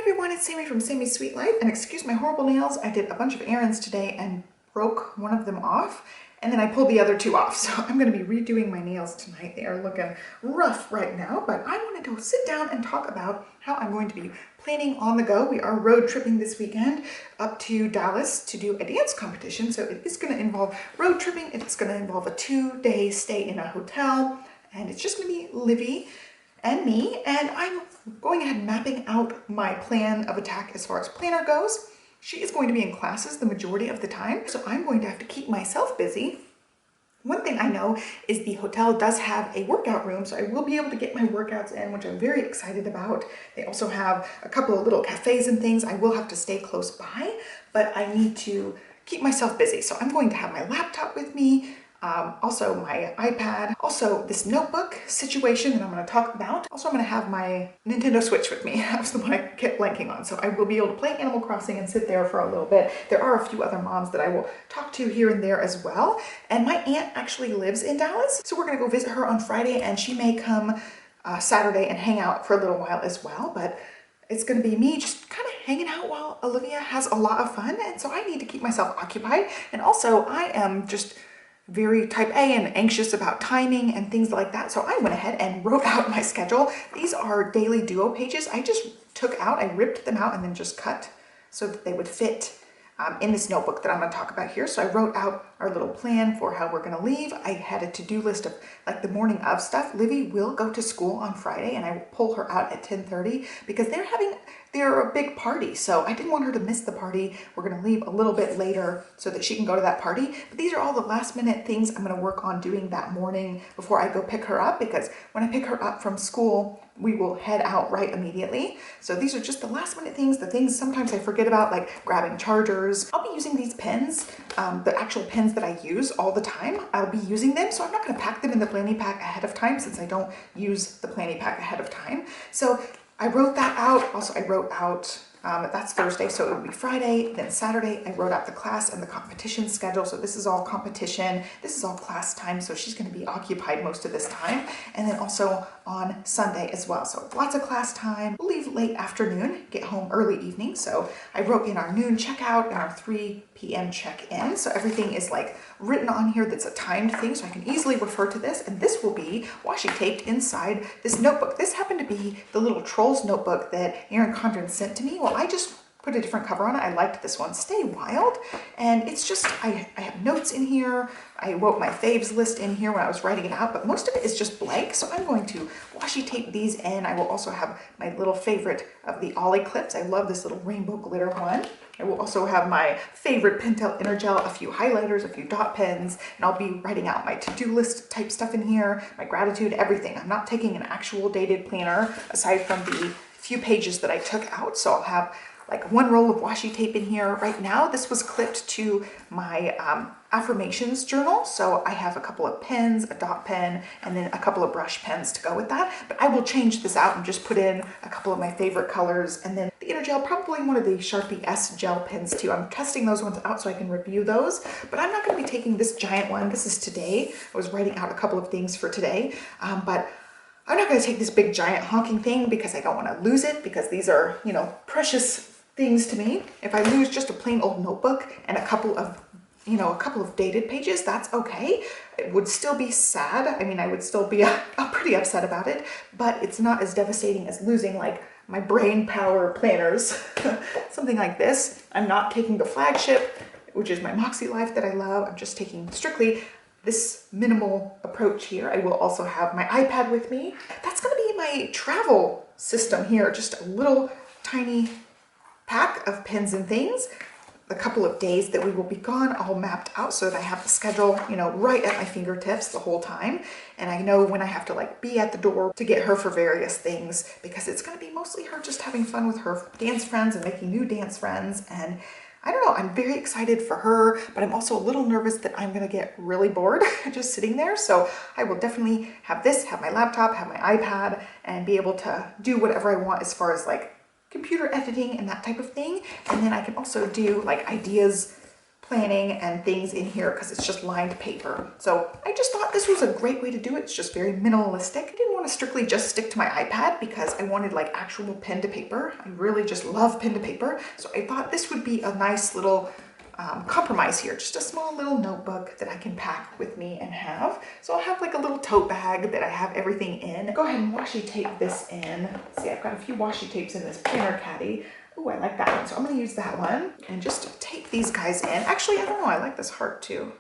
everyone, it's Sammy from Sammy's Sweet Life, and excuse my horrible nails. I did a bunch of errands today and broke one of them off, and then I pulled the other two off. So I'm going to be redoing my nails tonight. They are looking rough right now, but I wanted to sit down and talk about how I'm going to be planning on the go. We are road tripping this weekend up to Dallas to do a dance competition. So it is going to involve road tripping. It's going to involve a 2-day stay in a hotel, and it's just going to be Livy and me, and I'm going ahead and mapping out my plan of attack as far as planner goes. She is going to be in classes the majority of the time, so I'm going to have to keep myself busy. One thing I know is the hotel does have a workout room, so I will be able to get my workouts in, which I'm very excited about. They also have a couple of little cafes and things. I will have to stay close by, but I need to keep myself busy. So I'm going to have my laptop with me, also my iPad, also this notebook situation that I'm going to talk about. Also, I'm going to have my Nintendo Switch with me. That was the one I kept blanking on. So I will be able to play Animal Crossing and sit there for a little bit. There are a few other moms that I will talk to here and there as well. And my aunt actually lives in Dallas. So we're going to go visit her on Friday, and she may come Saturday and hang out for a little while as well. But it's going to be me just kind of hanging out while Olivia has a lot of fun. And so I need to keep myself occupied. And also I am just very type A and anxious about timing and things like that. So I went ahead and wrote out my schedule. These are daily duo pages. I just took out, I ripped them out and then just cut so that they would fit in this notebook that I'm going to talk about here. So I wrote out our little plan for how we're going to leave. I had a to-do list of like the morning of stuff. Livy will go to school on Friday, and I will pull her out at 10:30 because they're a big party. So I didn't want her to miss the party. We're going to leave a little bit later so that she can go to that party. But these are all the last minute things I'm going to work on doing that morning before I go pick her up, because when I pick her up from school, we will head out right immediately. So these are just the last minute things, the things sometimes I forget about, like grabbing chargers. I'll be using these pens, the actual pens that I use all the time. I'll be using them, so I'm not going to pack them in the planning pack ahead of time since I don't use the planning pack ahead of time. So I wrote that out. Also, I wrote out, that's Thursday, so it would be Friday, then Saturday, I wrote out the class and the competition schedule. So this is all competition, this is all class time, so she's going to be occupied most of this time. And then also on Sunday as well. So lots of class time. We'll leave late afternoon, get home early evening. So I wrote in our noon checkout and our 3 p.m. check-in. So everything is like written on here that's a timed thing, so I can easily refer to this. And this will be washi taped inside this notebook. This happened to be the little Trolls notebook that Erin Condren sent to me. Well, I just put a different cover on it. I liked this one, Stay Wild. And it's just, I have notes in here. I wrote my faves list in here when I was writing it out, but most of it is just blank. So I'm going to washi tape these in. I will also have my little favorite of the Ollie clips. I love this little rainbow glitter one. I will also have my favorite Pentel Energel, a few highlighters, a few dot pens, and I'll be writing out my to-do list type stuff in here, my gratitude, everything. I'm not taking an actual dated planner aside from the few pages that I took out. So I'll have like one roll of washi tape in here. Right now, this was clipped to my affirmations journal. So I have a couple of pens, a dot pen, and then a couple of brush pens to go with that. But I will change this out and just put in a couple of my favorite colors. And then the Energel, probably one of the Sharpie S gel pens too. I'm testing those ones out so I can review those. But I'm not going to be taking this giant one. This is today. I was writing out a couple of things for today. But I'm not going to take this big giant honking thing because I don't want to lose it, because these are, you know, precious things to me. If I lose just a plain old notebook and a couple of dated pages, that's okay. It would still be sad. I mean, I would still be pretty upset about it, but it's not as devastating as losing like my brain power planners, something like this. I'm not taking the flagship, which is my Moxie Life that I love. I'm just taking strictly this minimal approach here. I will also have my iPad with me. That's going to be my travel system here, just a little tiny pack of pens and things. The couple of days that we will be gone all mapped out so that I have the schedule, you know, right at my fingertips the whole time. And I know when I have to like be at the door to get her for various things, because it's going to be mostly her just having fun with her dance friends and making new dance friends. And I don't know, I'm very excited for her, but I'm also a little nervous that I'm going to get really bored just sitting there. So I will definitely have this, have my laptop, have my iPad, and be able to do whatever I want as far as like computer editing and that type of thing. And then I can also do like ideas planning and things in here because it's just lined paper. So I just thought this was a great way to do it. It's just very minimalistic. I didn't want to strictly just stick to my iPad because I wanted like actual pen to paper. I really just love pen to paper. So I thought this would be a nice little compromise here. Just a small little notebook that I can pack with me and have. So I'll have like a little tote bag that I have everything in. Go ahead and washi tape this in. See, I've got a few washi tapes in this planner caddy. Oh, I like that one. So I'm going to use that one and just tape these guys in. Actually, I don't know. I like this heart too.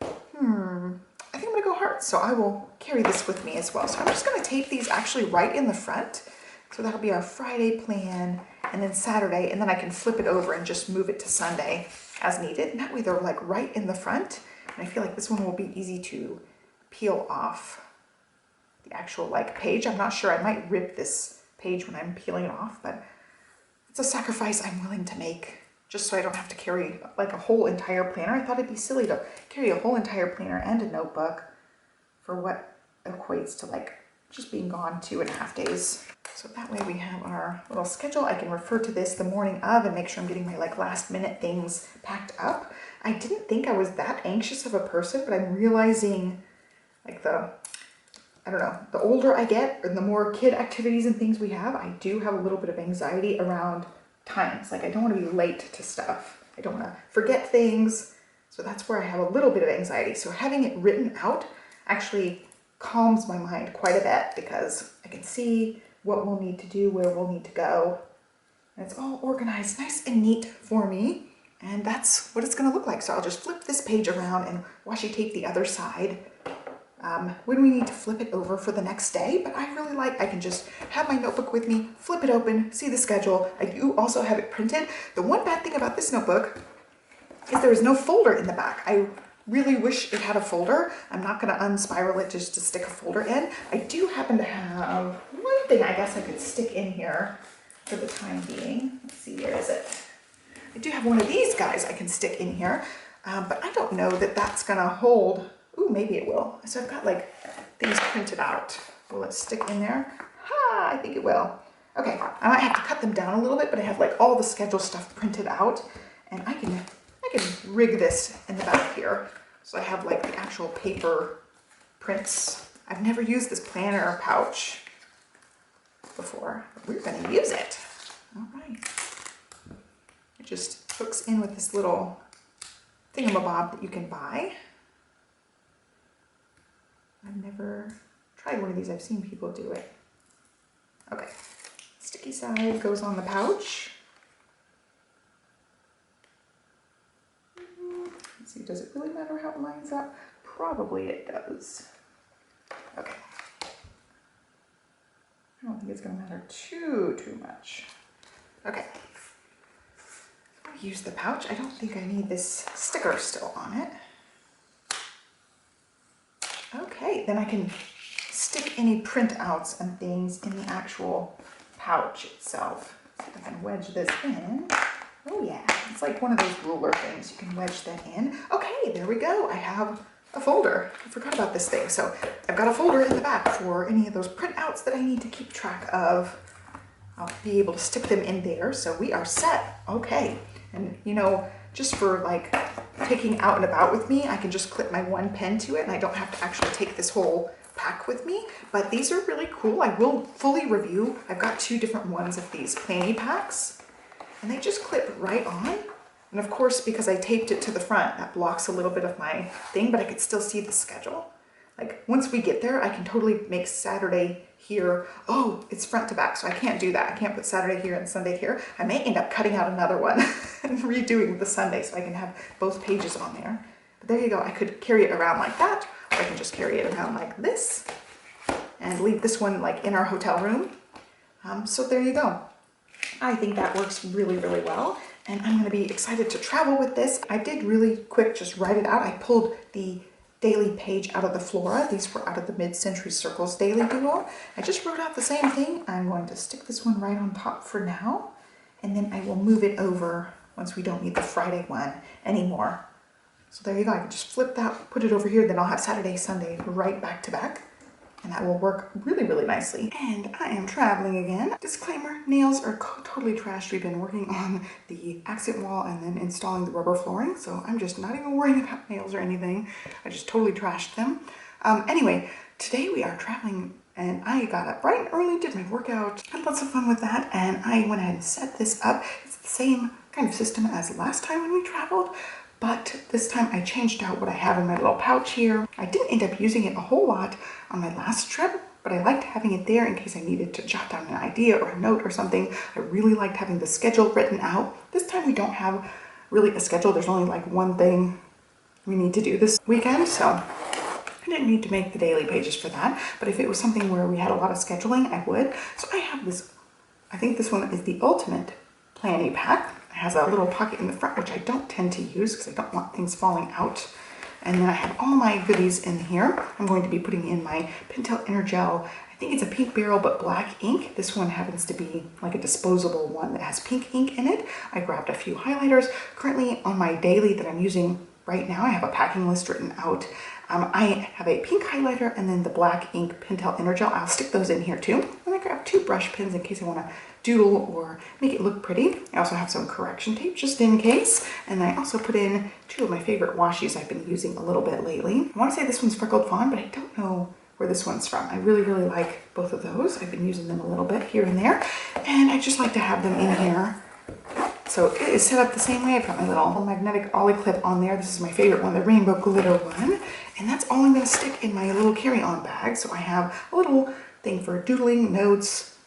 I think I'm going to go heart. So I will carry this with me as well. So I'm just going to tape these actually right in the front. So that'll be our Friday plan and then Saturday. And then I can flip it over and just move it to Sunday as needed. And that way they're like right in the front. And I feel like this one will be easy to peel off the actual like page. I'm not sure. I might rip this page when I'm peeling it off, but it's a sacrifice I'm willing to make just so I don't have to carry like a whole entire planner. I thought it'd be silly to carry a whole entire planner and a notebook for what equates to like just being gone 2.5 days. So that way we have our little schedule. I can refer to this the morning of and make sure I'm getting my like last minute things packed up. I didn't think I was that anxious of a person, but I'm realizing like I don't know, the older I get and the more kid activities and things we have, I do have a little bit of anxiety around times. Like I don't want to be late to stuff. I don't want to forget things. So that's where I have a little bit of anxiety. So having it written out actually calms my mind quite a bit because I can see what we'll need to do, where we'll need to go. And it's all organized nice and neat for me. And that's what it's going to look like. So I'll just flip this page around and washi tape the other side when we need to flip it over for the next day. But I really like, I can just have my notebook with me, flip it open, see the schedule. I do also have it printed. The one bad thing about this notebook is there is no folder in the back. I really wish it had a folder. I'm not going to unspiral it just to stick a folder in. I do happen to have one thing I guess I could stick in here for the time being. Let's see, where is it? I do have one of these guys I can stick in here, but I don't know that that's going to hold. Ooh, maybe it will. So I've got like things printed out. Will it stick in there? Ha, I think it will. Okay, I might have to cut them down a little bit, but I have like all the schedule stuff printed out, and I can rig this in the back here. So I have like the actual paper prints. I've never used this planner pouch before. We're gonna use it. All right. It just hooks in with this little thingamabob that you can buy. I've never tried one of these. I've seen people do it. Okay, sticky side goes on the pouch. Let's see, does it really matter how it lines up? Probably it does. Okay. I don't think it's gonna matter too much. Okay. I'll use the pouch. I don't think I need this sticker still on it. Okay, then I can stick any printouts and things in the actual pouch itself. So I can wedge this in. Oh yeah, it's like one of those ruler things. You can wedge that in. Okay, there we go. I have a folder. I forgot about this thing. So I've got a folder in the back for any of those printouts that I need to keep track of. I'll be able to stick them in there. So we are set. Okay. And you know, just for like taking out and about with me, I can just clip my one pen to it and I don't have to actually take this whole pack with me. But these are really cool. I will fully review. I've got 2 different ones of these planny packs and they just clip right on. And of course, because I taped it to the front, that blocks a little bit of my thing, but I could still see the schedule. Like once we get there, I can totally make Saturday here. Oh, it's front to back, so I can't do that. I can't put Saturday here and Sunday here. I may end up cutting out another one and redoing the Sunday so I can have both pages on there. But there you go. I could carry it around like that, or I can just carry it around like this and leave this one like in our hotel room. So there you go. I think that works really, really well. And I'm going to be excited to travel with this. I did really quick just write it out. I pulled the daily page out of the Flora. These were out of the Mid-Century Circles daily duo. I just wrote out the same thing. I'm going to stick this one right on top for now. And then I will move it over once we don't need the Friday one anymore. So there you go. I can just flip that, put it over here. Then I'll have Saturday, Sunday right back to back. and that will work really, really nicely. And I am traveling again. Disclaimer, nails are totally trashed. We've been working on the accent wall and then installing the rubber flooring, so I'm just not even worrying about nails or anything. I just totally trashed them. Anyway, today we are traveling and I got up bright and early, did my workout, had lots of fun with that, and I went ahead and set this up. It's the same kind of system as last time when we traveled, but this time I changed out what I have in my little pouch here. I didn't end up using it a whole lot on my last trip, but I liked having it there in case I needed to jot down an idea or a note or something. I really liked having the schedule written out. This time we don't have really a schedule. There's only like one thing we need to do this weekend, so I didn't need to make the daily pages for that, but if it was something where we had a lot of scheduling, I would. So I have this, I think this one is the ultimate planny pack. It has a little pocket in the front, which I don't tend to use because I don't want things falling out. And then I have all my goodies in here. I'm going to be putting in my Pentel Energel. I think it's a pink barrel, but black ink. This one happens to be like a disposable one that has pink ink in it. I grabbed a few highlighters. Currently on my daily that I'm using right now, I have a packing list written out. I have a pink highlighter and then the black ink Pentel Energel. I'll stick those in here too. And I grab 2 brush pens in case I want to doodle or make it look pretty. I also have some correction tape just in case. And I also put in 2 of my favorite washies I've been using a little bit lately. I want to say this one's Freckled Fawn, but I don't know where this one's from. I really, really like both of those. I've been using them a little bit here and there. And I just like to have them in here. So it is set up the same way. I've got my little magnetic ollie clip on there. This is my favorite one, the rainbow glitter one. And that's all I'm going to stick in my little carry-on bag. So I have a little thing for doodling, notes,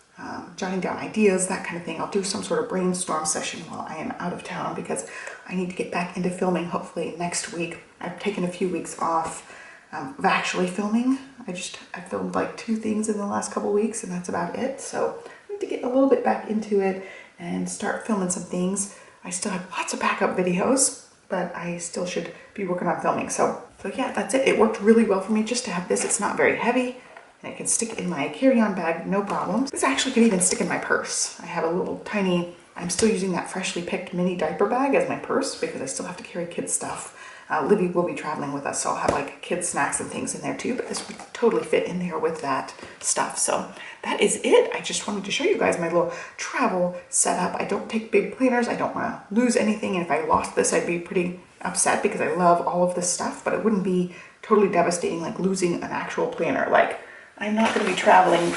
jotting down ideas, that kind of thing. I'll do some sort of brainstorm session while I am out of town because I need to get back into filming hopefully next week. I've taken a few weeks off of actually filming. I filmed like 2 things in the last couple weeks and that's about it. So I need to get a little bit back into it and start filming some things. I still have lots of backup videos, but I still should be working on filming. So yeah, that's it. It worked really well for me just to have this. It's not very heavy and it can stick in my carry-on bag, no problem. This actually can even stick in my purse. I have a little tiny, I'm still using that freshly picked mini diaper bag as my purse because I still have to carry kids stuff. Livy will be traveling with us, so I'll have like kids snacks and things in there too, but this would totally fit in there with that stuff. So that is it. I just wanted to show you guys my little travel setup. I don't take big planners. I don't want to lose anything. And if I lost this, I'd be pretty upset because I love all of this stuff, but it wouldn't be totally devastating like losing an actual planner. Like I'm not going to be traveling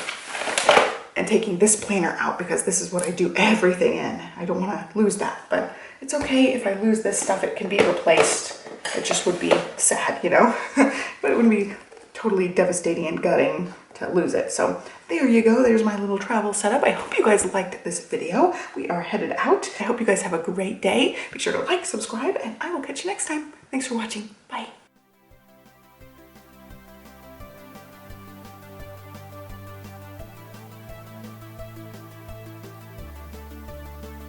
and taking this planner out because this is what I do everything in. I don't want to lose that, but it's okay if I lose this stuff. It can be replaced. It just would be sad, you know, but it wouldn't be totally devastating and gutting to lose it. So there you go. There's my little travel setup. I hope you guys liked this video. We are headed out. I hope you guys have a great day. Be sure to like, subscribe, and I will catch you next time. Thanks for watching. Bye.